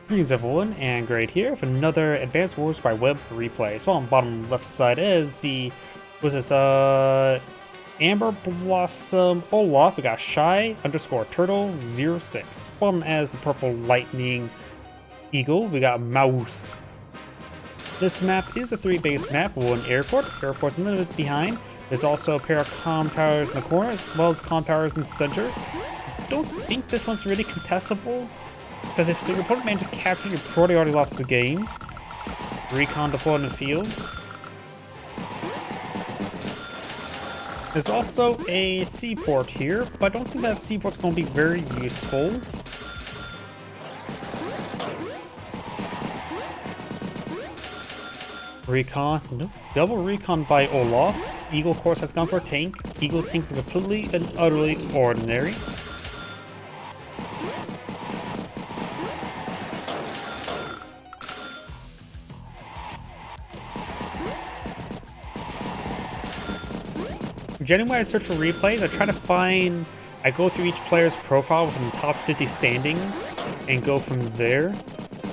Greetings everyone, and Great here with another Advanced Wars by Web replay. So on the bottom left side is the, Amber Blossom Olaf. We got Shy _ Turtle06. Spawn as the purple lightning eagle. We got Mauwus. This map is a 3-base map with an airport. Airport's a little bit behind. There's also a pair of comm towers in the corner as well as comm towers in the center. Don't think this one's really contestable, because if your opponent manages to capture, you probably already lost the game. Recon deployed in the field. There's also a seaport here, but I don't think that seaport's going to be very useful. Recon, nope. Double recon by Olaf. Eagle, of course, has gone for a tank. Eagle's tanks are completely and utterly ordinary. Generally, when I search for replays, I go through each player's profile within the top 50 standings and go from there.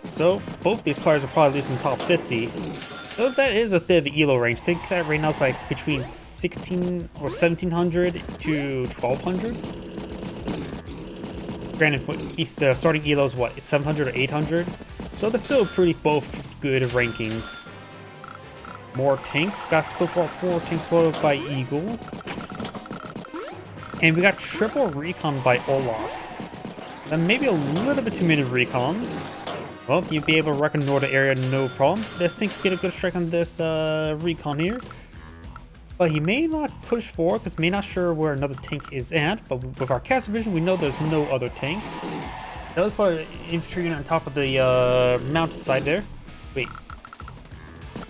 So both these players are probably at least in the top 50. Though that is a bit of Elo range. I think that right now is like between 16 or 1700 to 1200. Granted, the starting Elo is what, 700 or 800? So they're still pretty both good rankings. More tanks. Got so far 4 tanks followed by Eagle. And we got triple recon by Olaf. And maybe a little bit too many recons. Well, you'd be able to reconnoiter the area no problem. This tank can get a good strike on this recon here. But he may not push forward because may not sure where another tank is at. But with our cast vision, we know there's no other tank. That was probably infantry on top of the mountainside there. Wait.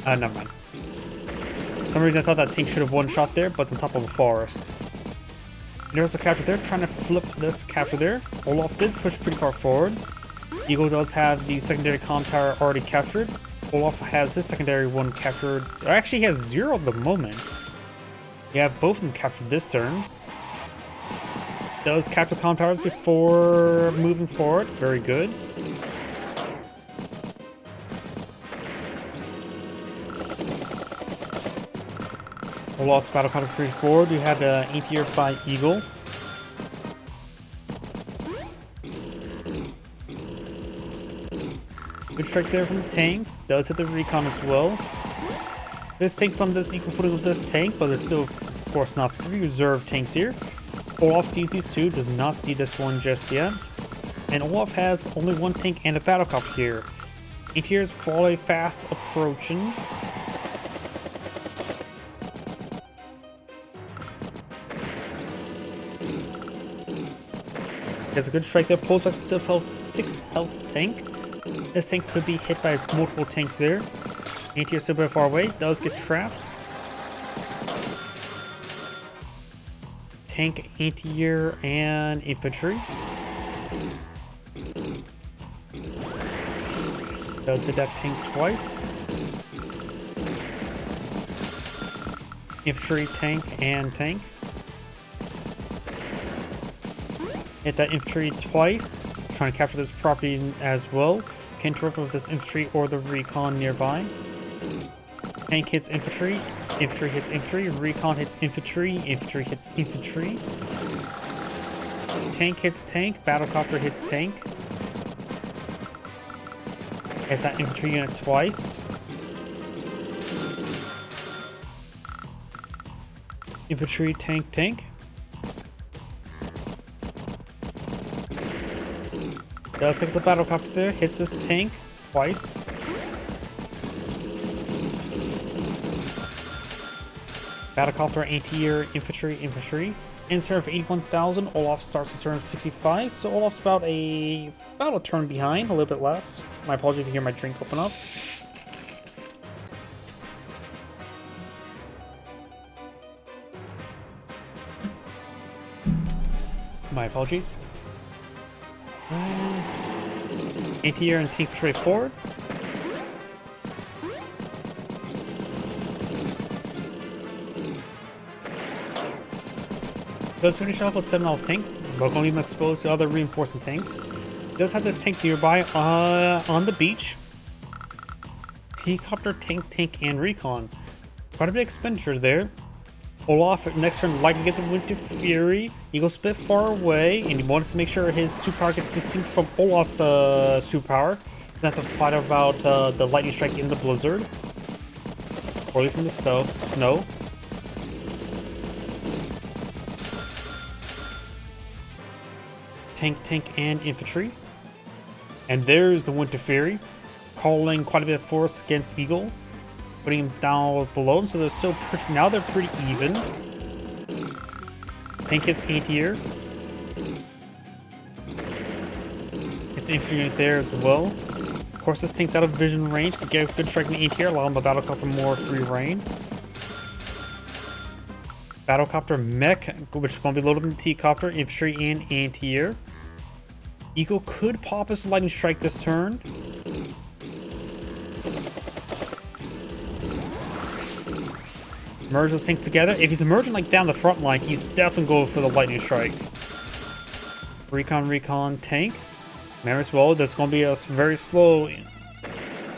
Never mind. For some reason I thought that tank should have one shot there, but it's on top of a forest. And there's a capture there, trying to flip this capture there. Olaf did push pretty far forward. Eagle does have the secondary comm tower already captured. Olaf has his secondary one captured. Actually, he has 0 at the moment. You have both of them captured this turn. Does capture comm towers before moving forward. Very good. Olaf's battle copter forward. You had the anti-air by Eagle. Good strikes there from the tanks. Does hit the recon as well. This tank's on this equal footing with this tank, but there's still, of course, not 3 reserve tanks here. Olaf sees these 2, does not see this one just yet. And Olaf has only 1 tank and a battle copter here. Anti-air is probably fast approaching. There's a good strike there, pulls back to still 6 health tank. This tank could be hit by multiple tanks there. Anti-air still very far away, does get trapped. Tank, anti-air, and infantry. Does hit that tank twice. Infantry, tank, and tank. Hit that infantry twice, trying to capture this property as well. Can interrupt with this infantry or the recon nearby. Tank hits infantry, infantry hits infantry, recon hits infantry, infantry hits infantry. Tank hits tank, battlecopter hits tank. Hits that infantry unit twice. Infantry, tank, tank. Does hit the battlecopter there, hits this tank twice. Battlecopter, anti-air, infantry, infantry. Insert of 81,000. Olaf starts the turn of 65, so Olaf's about a turn behind, a little bit less. My apologies if you hear my drink open up. My apologies. Anti-air and tank straight forward. Does finish off with 7 health tank, but gonna leave him exposed to other reinforcing tanks. He does have this tank nearby on the beach. Helicopter, tank, and recon. Quite a bit of expenditure there. Olaf next turn like to get the Winter Fury. He goes a bit far away, and he wants to make sure his superpower gets distinct from Olaf's superpower. Doesn't have to fight about the lightning strike in the blizzard, or at least in the snow. Tank, and infantry. And there's the Winter Fury, calling quite a bit of force against Eagle, putting him down below. So they're still now they're pretty even. Tank hits anti-air. It's an infantry unit there as well. Of course, this tank's out of vision range. Could get a good strike in the anti-air, allowing the battlecopter more free reign. Battlecopter mech, which is going to be loaded in the T-copter, infantry, and anti-air. Eagle could pop his lightning strike this turn. Merge those tanks together. If he's emerging like down the front line, he's definitely going for the lightning strike. Recon, tank. Remember as well, there's going to be a very slow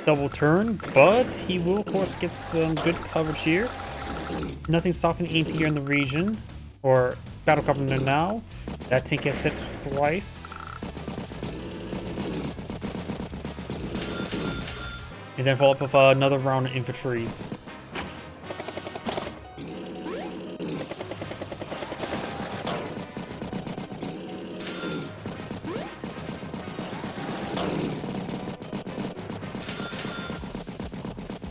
double turn, but he will, of course, get some good coverage here. Nothing stopping the anti-air in the region, or battlecopter now. That tank gets hit twice. And then follow up with another round of infantries.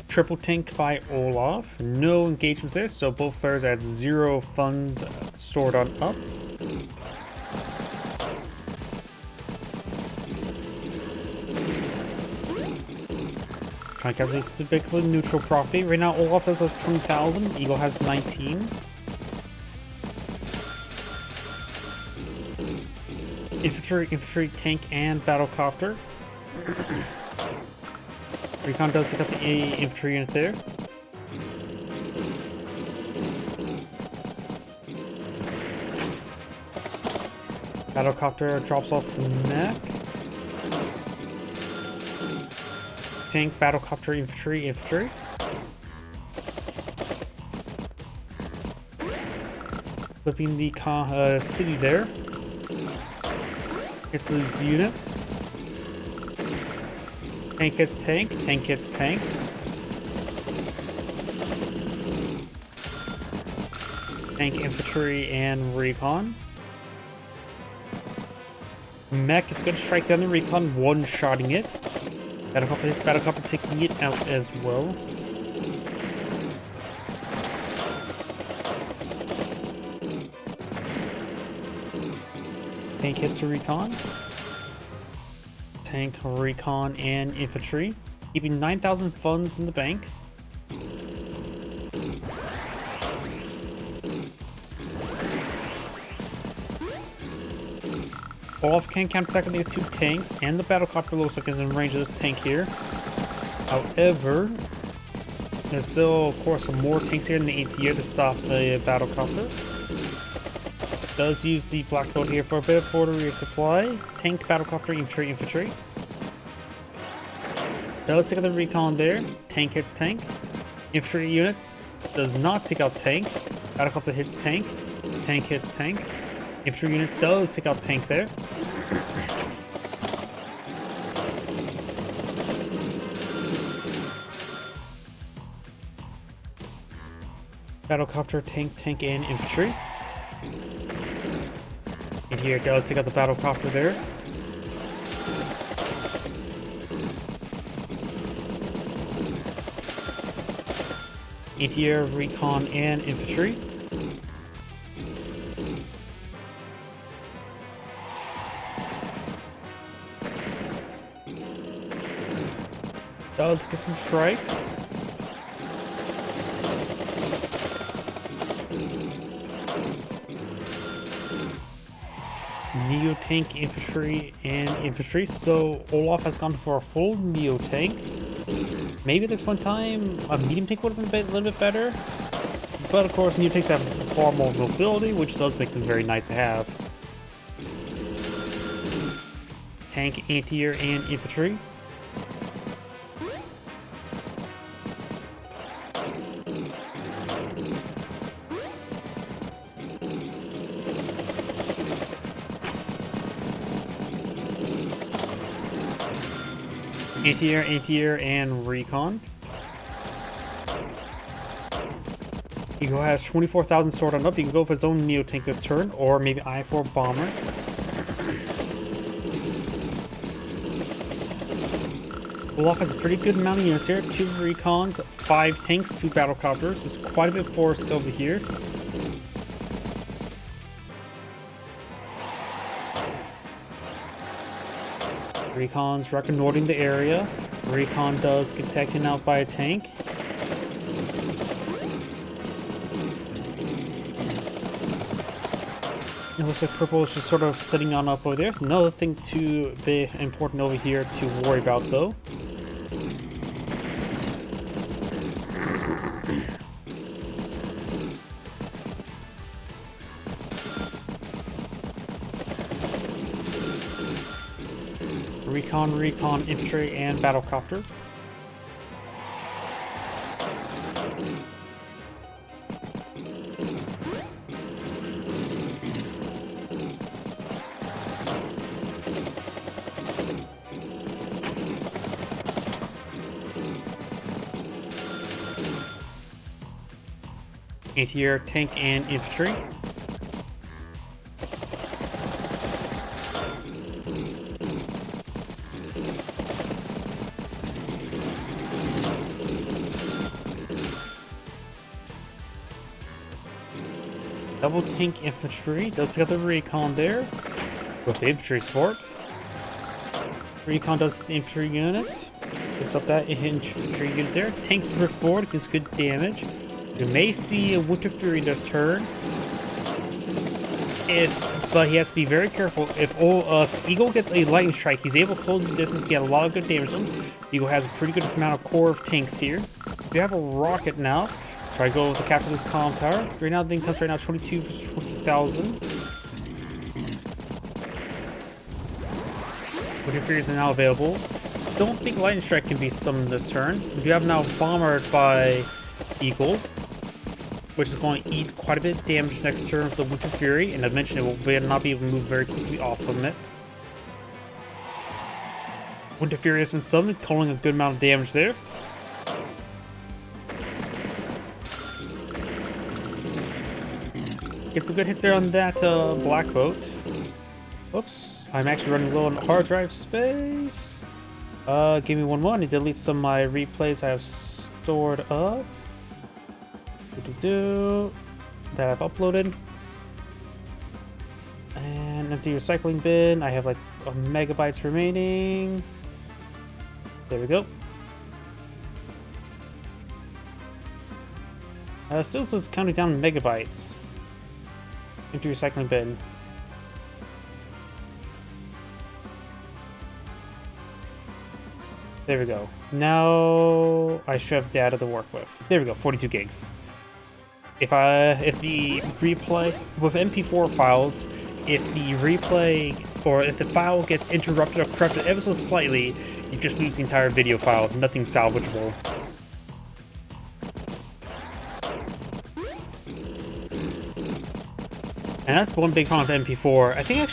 Triple tank by Olaf. No engagements there, so both players at 0 funds stored on up. Trying to capture this big neutral property. Right now, Olaf has 20,000. Eagle has 19. Infantry, tank, and battlecopter. Recon does take out the infantry unit there. Battlecopter drops off the mech. Tank, battlecopter, infantry. Flipping the city there. It's these units. Tank hits tank. Tank, infantry, and recon. Mech is going to strike down the recon, one-shotting it. Battlecopter taking it out as well. Tank hits a recon. Tank, recon, and infantry. Keeping 9,000 funds in the bank. Olaf can counterattack with these two tanks, and the battlecopter looks like is in range of this tank here. However, there's still, of course, some more tanks here in the ATR to stop the battlecopter. Does use the black bolt here for a bit of border resupply. Tank, battlecopter, infantry. Does take out the recon there. Tank hits tank. Infantry unit does not take out tank. Battlecopter hits tank. Tank hits tank. Infantry unit does take out tank there. Battlecopter, tank, and infantry. And here it does take out the battlecopter there. Anti-air, recon, and infantry. Does get some strikes. Neo tank, infantry, so Olaf has gone for a full Neo tank. Maybe at this one time a medium tank would have been a little bit better, but of course Neo tanks have far more mobility, which does make them very nice to have. tank, anti-air, and infantry. Anti-air, anti-air, and recon. Eagle has 24,000 sword on up. He can go for his own Neo tank this turn, or maybe I-4 bomber. Olaf has a pretty good amount of units here. 2 recons, 5 tanks, 2 battlecopters. There's quite a bit of force over here. Recon's reconnoitering the area. Recon does get taken out by a tank. It looks like purple is just sort of sitting on up over there. Another thing to be important over here to worry about though. Recon, infantry, and battlecopter. Anti-air, tank, and infantry. Double tank infantry does get the recon there with the infantry support. Recon does the infantry unit. Gets up that infantry unit there. Tanks push forward, gets good damage. You may see a Winter Fury this turn. But he has to be very careful. If Eagle gets a lightning strike, he's able to close the distance, get a lot of good damage on him. Eagle has a pretty good amount of core of tanks here. We have a rocket now. Try to go to capture this comm tower. Right now, the thing comes right now 22 versus 20,000. Winter Furies are now available. Don't think lightning strike can be summoned this turn. We do have now bombered by Eagle, which is going to eat quite a bit of damage next turn with the Winter Fury, and I mentioned it will not be able to move very quickly off from it. Winter Fury has been summoned, calling a good amount of damage there. Get some good hits there on that black boat. Whoops, I'm actually running low on hard drive space. Give me one more. I need to delete some of my replays I have stored up. That I've uploaded. And empty recycling bin. I have like megabytes remaining. There we go. Still says counting down megabytes. Empty recycling bin. There we go. Now I should have data to work with. There we go, 42 gigs. If the replay with MP4 files, if the replay or if the file gets interrupted or corrupted ever so slightly, you just lose the entire video file. Nothing salvageable. And that's one big problem with MP4. I think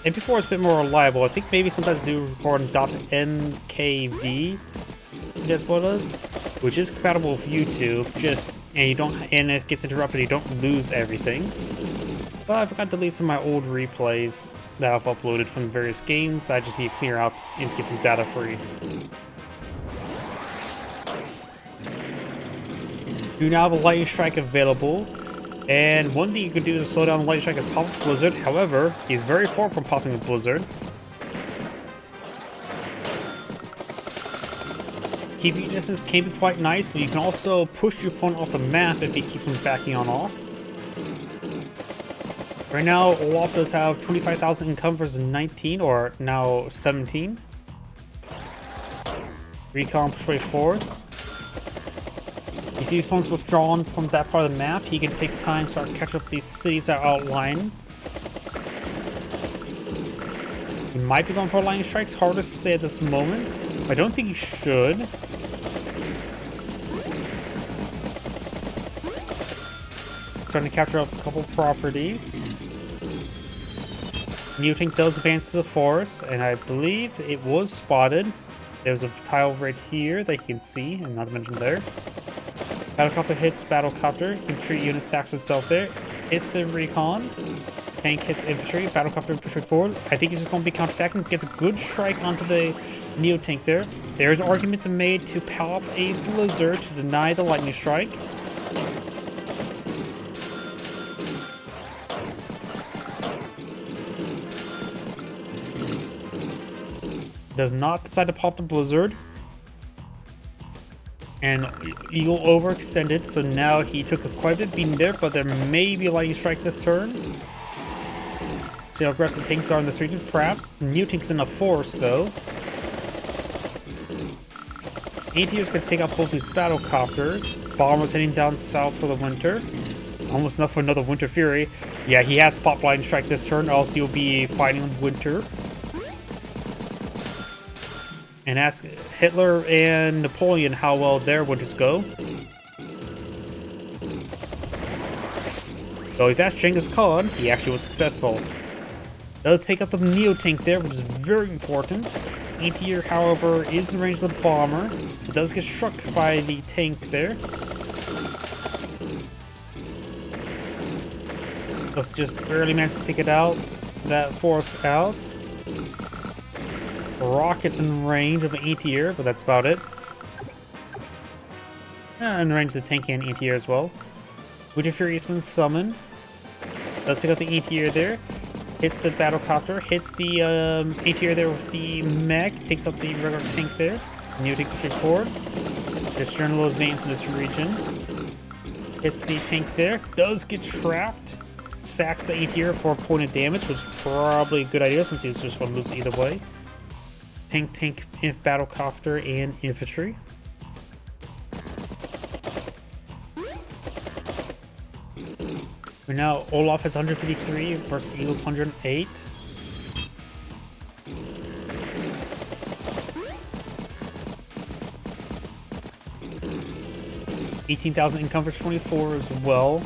MP4 is a bit more reliable. I think maybe sometimes do record in .mkv. That's what it is, which is compatible with YouTube. And it gets interrupted, you don't lose everything. But I forgot to delete some of my old replays that I've uploaded from various games. I just need to clear out and get some data free. You now have a lightning strike available. And one thing you can do to slow down the lightning strike is pop a blizzard. However, he's very far from popping a blizzard. Keeping distance can be quite nice, but you can also push your opponent off the map if you keep him backing on off. Right now, Olaf does have 25,000 income versus 19, or now 17. Recon push way forward. He sees opponents withdrawn from that part of the map. He can take time to start catching up these cities that are outlined. He might be going for lightning strikes. Hard to say at this moment. I don't think he should. Starting to capture up a couple properties. Mutant does advance to the forest, and I believe it was spotted. There's a tile right here that you can see, and not to mention there. Battlecopter hits Battlecopter. Infantry unit stacks itself there. Hits the recon. Tank hits infantry. Battlecopter pushes forward. I think he's just going to be counterattacking. Gets a good strike onto the Neo tank there. There's an argument made to pop a blizzard to deny the lightning strike. Does not decide to pop the blizzard. And Eagle overextended, so now he took quite a bit beating there, but there may be a lightning strike this turn. See how aggressive the tanks are in this region, perhaps. New tanks in a forest, though. ATers could take out both these battlecopters. Bombers heading down south for the winter. Almost enough for another Winter Fury. Yeah, he has popped lightning strike this turn, else he'll be fighting winter. And ask Hitler and Napoleon how well their winters go. So if that's Genghis Khan, he actually was successful. Does take out the Neo tank there, which is very important. Anti-air, however, is in range of the bomber. It does get struck by the tank there. Just barely managed to take it out. That force out. Rockets in range of an anti-air, but that's about it. In range of the tank and anti-air as well. Winter Fury Eastman summon. Does take out the anti-air there. Hits the battlecopter. Hits the anti-air there with the mech. Takes out the regular tank there. New tank pushing forward. Just general advance in this region. Hits the tank there. Does get trapped. Sacks the anti-air for a point of damage, which is probably a good idea since he's just going to lose either way. Tank, battlecopter, and infantry. Right now, Olaf has 153 versus Eagle's 108. $18,000 income for 24 as well.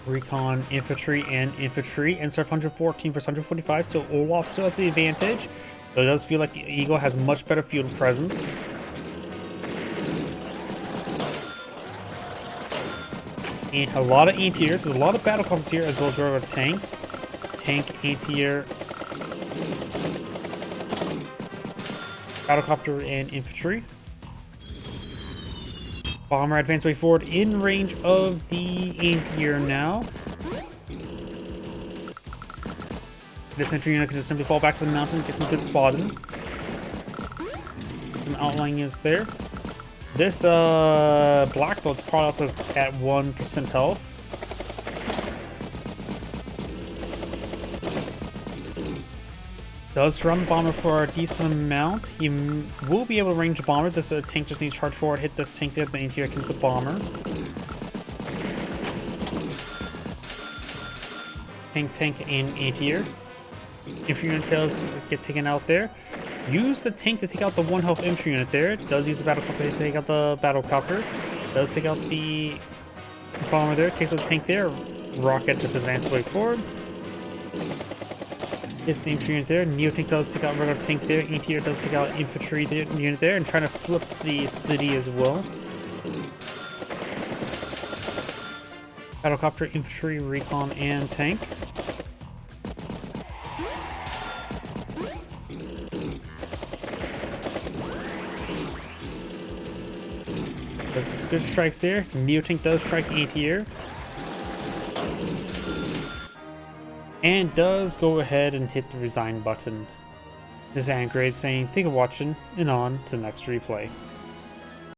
Recon, infantry, and start 114 versus 145, so Olaf still has the advantage, but it does feel like the Eagle has much better field presence. And a lot of anti-airs, there's a lot of battlecopters here as well as regular tanks. Tank, anti-air, battlecopter, and infantry. Bomber advance way forward in range of the anti-air now. This entry unit can just simply fall back to the mountain, get some good spotting. Some outlying units there. This black belt's probably also at 1% health. Does run the bomber for a decent amount. He will be able to range a bomber. This tank just needs to charge forward, hit this tank there, the anti-air can hit the bomber. Tank, and anti-air. Infantry unit does get taken out there. Use the tank to take out the 1 health infantry unit there. Does use the battlecopter to take out the battlecopter. Does take out the bomber there. Takes out the tank there. Rocket just advances way forward. Hits the infantry unit there. Neo tank does take out regular tank there. Anti-air does take out infantry unit there and trying to flip the city as well. Battlecopter, infantry, recon, and tank. Does get some good strikes there. Neo tank does strike anti-air. And does go ahead and hit the resign button. This is Angrade saying thank you for watching and on to the next replay.